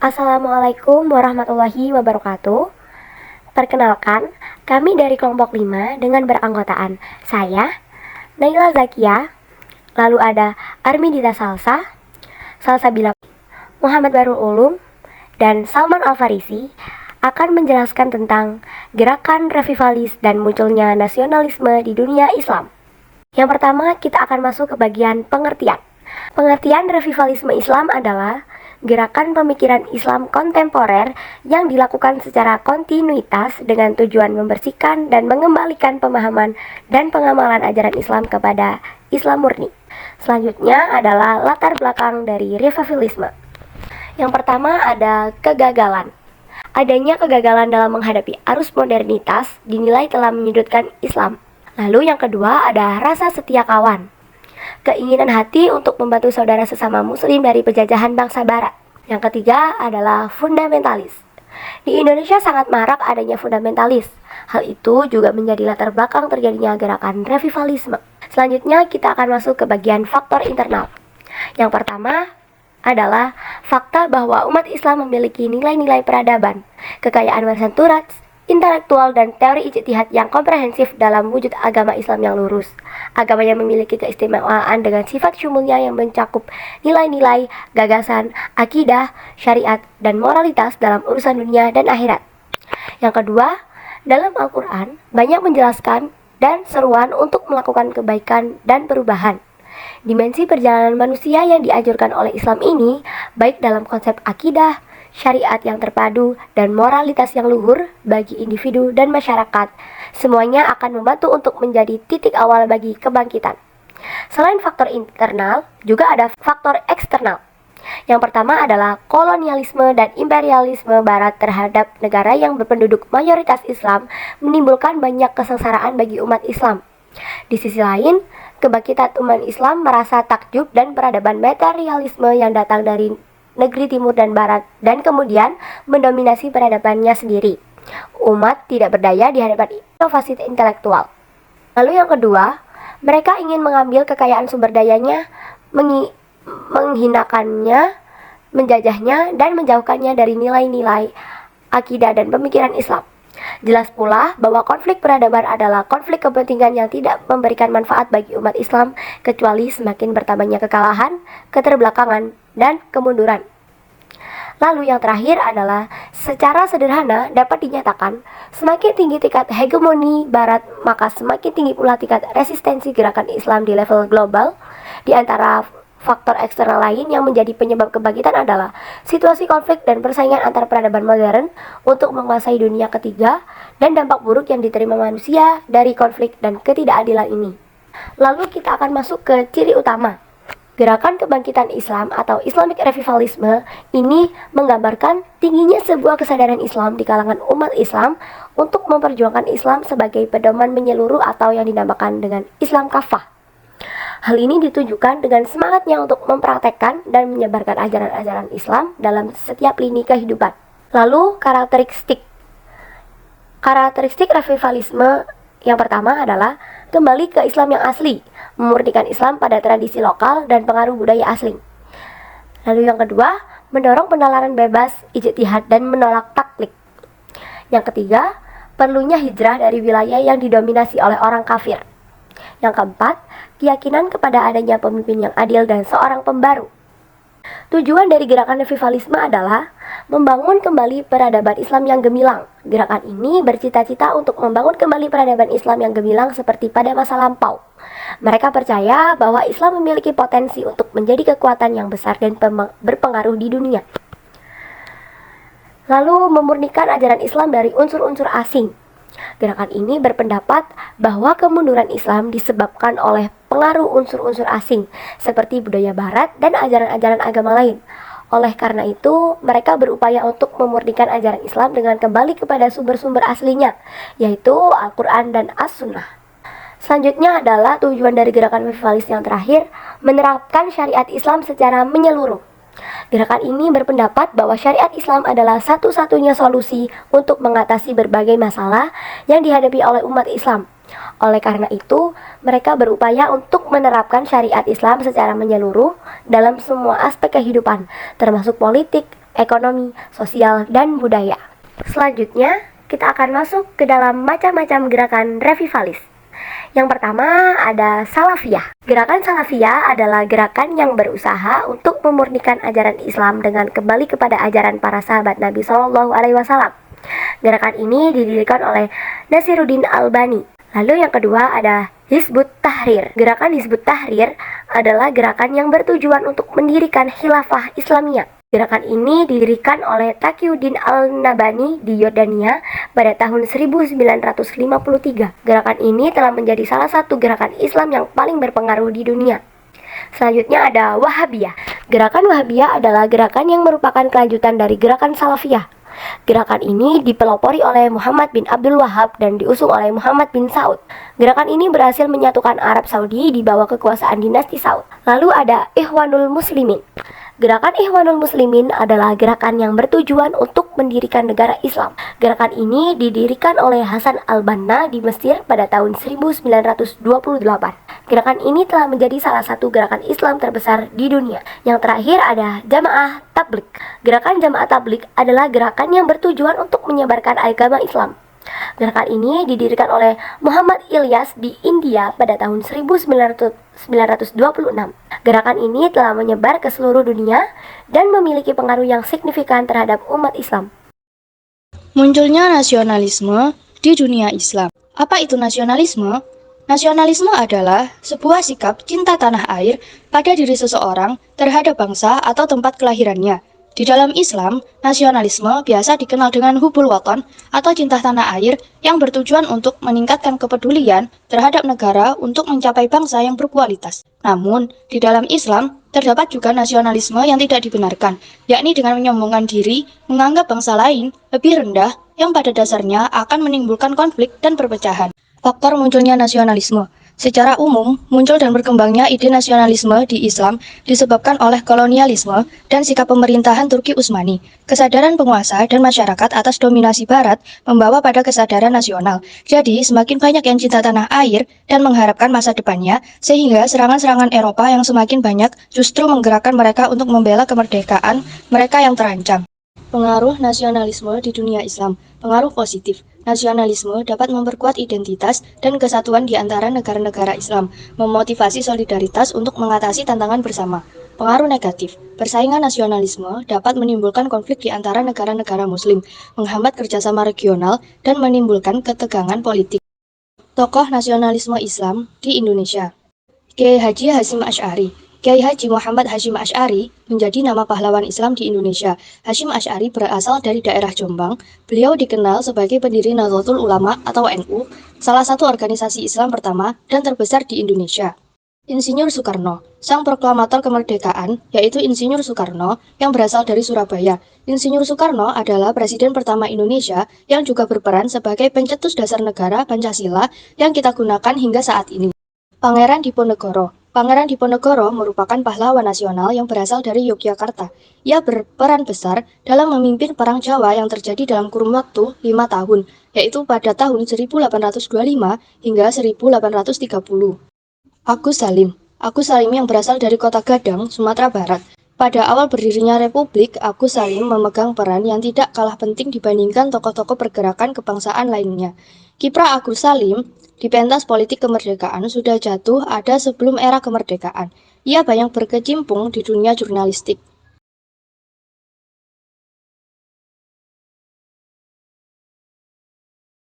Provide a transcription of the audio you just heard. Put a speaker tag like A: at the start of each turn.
A: Assalamualaikum warahmatullahi wabarakatuh. Perkenalkan, kami dari kelompok 5 dengan beranggotaan saya, Naila Zakia, lalu ada Armidita Salsabila, Muhammad Barul Ulum, dan Salman Al-Farisi akan menjelaskan tentang gerakan revivalis dan munculnya nasionalisme di dunia Islam. Yang pertama, kita akan masuk ke bagian pengertian. Pengertian revivalisme Islam adalah gerakan pemikiran Islam kontemporer yang dilakukan secara kontinuitas dengan tujuan membersihkan dan mengembalikan pemahaman dan pengamalan ajaran Islam kepada Islam murni. Selanjutnya adalah latar belakang dari revivalisme. Yang pertama ada kegagalan. Adanya kegagalan dalam menghadapi arus modernitas dinilai telah menyudutkan Islam. Lalu yang kedua ada rasa setia kawan. Keinginan hati untuk membantu saudara sesama muslim dari penjajahan bangsa barat. Yang ketiga adalah fundamentalis. Di Indonesia sangat marak adanya fundamentalis. Hal itu juga menjadi latar belakang terjadinya gerakan revivalisme. Selanjutnya kita akan masuk ke bagian faktor internal. Yang pertama adalah fakta bahwa umat Islam memiliki nilai-nilai peradaban, kekayaan warisan Turats, intelektual dan teori ijtihad yang komprehensif dalam wujud agama Islam yang lurus. Agama yang memiliki keistimewaan dengan sifat syumulnya yang mencakup nilai-nilai, gagasan, akidah, syariat, dan moralitas dalam urusan dunia dan akhirat. Yang kedua, dalam Al-Quran banyak menjelaskan dan seruan untuk melakukan kebaikan dan perubahan. Dimensi perjalanan manusia yang dianjurkan oleh Islam ini, baik dalam konsep akidah, syariat yang terpadu, dan moralitas yang luhur bagi individu dan masyarakat, semuanya akan membantu untuk menjadi titik awal bagi kebangkitan. Selain faktor internal, juga ada faktor eksternal. Yang pertama adalah kolonialisme dan imperialisme Barat terhadap negara yang berpenduduk mayoritas Islam menimbulkan banyak kesengsaraan bagi umat Islam. Di sisi lain, kebangkitan umat Islam merasa takjub dan peradaban materialisme yang datang dari negeri timur dan barat dan kemudian mendominasi peradabannya sendiri. Umat tidak berdaya di hadapan inovasi intelektual. Lalu yang kedua, mereka ingin mengambil kekayaan sumber dayanya, menghinakannya, menjajahnya, dan menjauhkannya dari nilai-nilai akidah dan pemikiran Islam. Jelas pula bahwa konflik peradaban adalah konflik kepentingan yang tidak memberikan manfaat bagi umat Islam kecuali semakin bertambahnya kekalahan, keterbelakangan, dan kemunduran. Lalu yang terakhir adalah secara sederhana dapat dinyatakan semakin tinggi tingkat hegemoni Barat maka semakin tinggi pula tingkat resistensi gerakan Islam di level global. Di antara faktor eksternal lain yang menjadi penyebab kebangkitan adalah situasi konflik dan persaingan antar peradaban modern untuk menguasai dunia ketiga dan dampak buruk yang diterima manusia dari konflik dan ketidakadilan ini. Lalu kita akan masuk ke ciri utama. Gerakan kebangkitan Islam atau Islamic Revivalisme ini menggambarkan tingginya sebuah kesadaran Islam di kalangan umat Islam untuk memperjuangkan Islam sebagai pedoman menyeluruh atau yang dinamakan dengan Islam kafah. Hal ini ditunjukkan dengan semangatnya untuk mempraktekkan dan menyebarkan ajaran-ajaran Islam dalam setiap lini kehidupan. Lalu karakteristik revivalisme yang pertama adalah kembali ke Islam yang asli, memurnikan Islam pada tradisi lokal dan pengaruh budaya asing. Lalu yang kedua, mendorong penalaran bebas, ijtihad, dan menolak taklid. Yang ketiga, perlunya hijrah dari wilayah yang didominasi oleh orang kafir. Yang keempat, keyakinan kepada adanya pemimpin yang adil dan seorang pembaru. Tujuan dari gerakan revivalisme adalah membangun kembali peradaban Islam yang gemilang. Gerakan ini bercita-cita untuk membangun kembali peradaban Islam yang gemilang seperti pada masa lampau. Mereka percaya bahwa Islam memiliki potensi untuk menjadi kekuatan yang besar dan berpengaruh di dunia. Lalu memurnikan ajaran Islam dari unsur-unsur asing. Gerakan ini berpendapat bahwa kemunduran Islam disebabkan oleh pengaruh unsur-unsur asing seperti budaya barat dan ajaran-ajaran agama lain. Oleh karena itu, mereka berupaya untuk memurnikan ajaran Islam dengan kembali kepada sumber-sumber aslinya, yaitu Al-Quran dan As-Sunnah. Selanjutnya adalah tujuan dari gerakan revivalis yang terakhir, menerapkan syariat Islam secara menyeluruh. Gerakan ini berpendapat bahwa syariat Islam adalah satu-satunya solusi untuk mengatasi berbagai masalah yang dihadapi oleh umat Islam. Oleh karena itu, mereka berupaya untuk menerapkan syariat Islam secara menyeluruh dalam semua aspek kehidupan, termasuk politik, ekonomi, sosial, dan budaya. Selanjutnya, kita akan masuk ke dalam macam-macam gerakan revivalis. Yang pertama ada Salafiyah. Gerakan Salafiyah adalah gerakan yang berusaha untuk memurnikan ajaran Islam dengan kembali kepada ajaran para sahabat Nabi SAW. Gerakan ini didirikan oleh Nasiruddin Albani. Lalu yang kedua ada Hizbut Tahrir. Gerakan Hizbut Tahrir adalah gerakan yang bertujuan untuk mendirikan khilafah Islamiyah. Gerakan ini didirikan oleh Taqiyuddin Al-Nabhani di Yordania pada tahun 1953. Gerakan ini telah menjadi salah satu gerakan Islam yang paling berpengaruh di dunia. Selanjutnya ada Wahabiyah. Gerakan Wahabiyah adalah gerakan yang merupakan kelanjutan dari gerakan Salafiyah. Gerakan ini dipelopori oleh Muhammad bin Abdul Wahab dan diusung oleh Muhammad bin Saud. Gerakan ini berhasil menyatukan Arab Saudi di bawah kekuasaan dinasti Saud. Lalu ada Ikhwanul Muslimin. Gerakan Ikhwanul Muslimin adalah gerakan yang bertujuan untuk mendirikan negara Islam. Gerakan ini didirikan oleh Hasan al-Banna di Mesir pada tahun 1928. Gerakan ini telah menjadi salah satu gerakan Islam terbesar di dunia. Yang terakhir ada Jamaah Tabligh. Gerakan Jamaah Tabligh adalah gerakan yang bertujuan untuk menyebarkan agama Islam. Gerakan ini didirikan oleh Muhammad Ilyas di India pada tahun 1926. Gerakan ini telah menyebar ke seluruh dunia dan memiliki pengaruh yang signifikan terhadap umat Islam.
B: Munculnya nasionalisme di dunia Islam. Apa itu nasionalisme? Nasionalisme adalah sebuah sikap cinta tanah air pada diri seseorang terhadap bangsa atau tempat kelahirannya. Di dalam Islam, nasionalisme biasa dikenal dengan hubul waton atau cinta tanah air yang bertujuan untuk meningkatkan kepedulian terhadap negara untuk mencapai bangsa yang berkualitas. Namun, di dalam Islam, terdapat juga nasionalisme yang tidak dibenarkan, yakni dengan menyombongkan diri, menganggap bangsa lain lebih rendah yang pada dasarnya akan menimbulkan konflik dan perpecahan. Faktor munculnya nasionalisme. Secara umum, muncul dan berkembangnya ide nasionalisme di Islam disebabkan oleh kolonialisme dan sikap pemerintahan Turki Utsmani. Kesadaran penguasa dan masyarakat atas dominasi Barat membawa pada kesadaran nasional. Jadi, semakin banyak yang cinta tanah air dan mengharapkan masa depannya, sehingga serangan-serangan Eropa yang semakin banyak justru menggerakkan mereka untuk membela kemerdekaan mereka yang terancam. Pengaruh nasionalisme di dunia Islam. Pengaruh positif. Nasionalisme dapat memperkuat identitas dan kesatuan di antara negara-negara Islam, memotivasi solidaritas untuk mengatasi tantangan bersama. Pengaruh negatif. Persaingan nasionalisme dapat menimbulkan konflik di antara negara-negara Muslim, menghambat kerjasama regional, dan menimbulkan ketegangan politik. Tokoh nasionalisme Islam di Indonesia. Kiai Haji Hasyim Asy'ari. Kiai Haji Muhammad Hasyim Asy'ari menjadi nama pahlawan Islam di Indonesia. Hasyim Asy'ari berasal dari daerah Jombang. Beliau dikenal sebagai pendiri Nahdlatul Ulama atau NU, salah satu organisasi Islam pertama dan terbesar di Indonesia. Insinyur Soekarno, sang proklamator kemerdekaan, yaitu Insinyur Soekarno yang berasal dari Surabaya. Insinyur Soekarno adalah presiden pertama Indonesia yang juga berperan sebagai pencetus dasar negara Pancasila yang kita gunakan hingga saat ini. Pangeran Diponegoro. Pangeran Diponegoro merupakan pahlawan nasional yang berasal dari Yogyakarta. Ia berperan besar dalam memimpin Perang Jawa yang terjadi dalam kurun waktu 5 tahun, yaitu pada tahun 1825 hingga 1830. Agus Salim. Agus Salim yang berasal dari kota Gadang, Sumatera Barat. Pada awal berdirinya Republik, Agus Salim memegang peran yang tidak kalah penting dibandingkan tokoh-tokoh pergerakan kebangsaan lainnya. Kiprah Agus Salim di pentas politik kemerdekaan sudah jatuh ada sebelum era kemerdekaan. Ia banyak berkecimpung di dunia jurnalistik.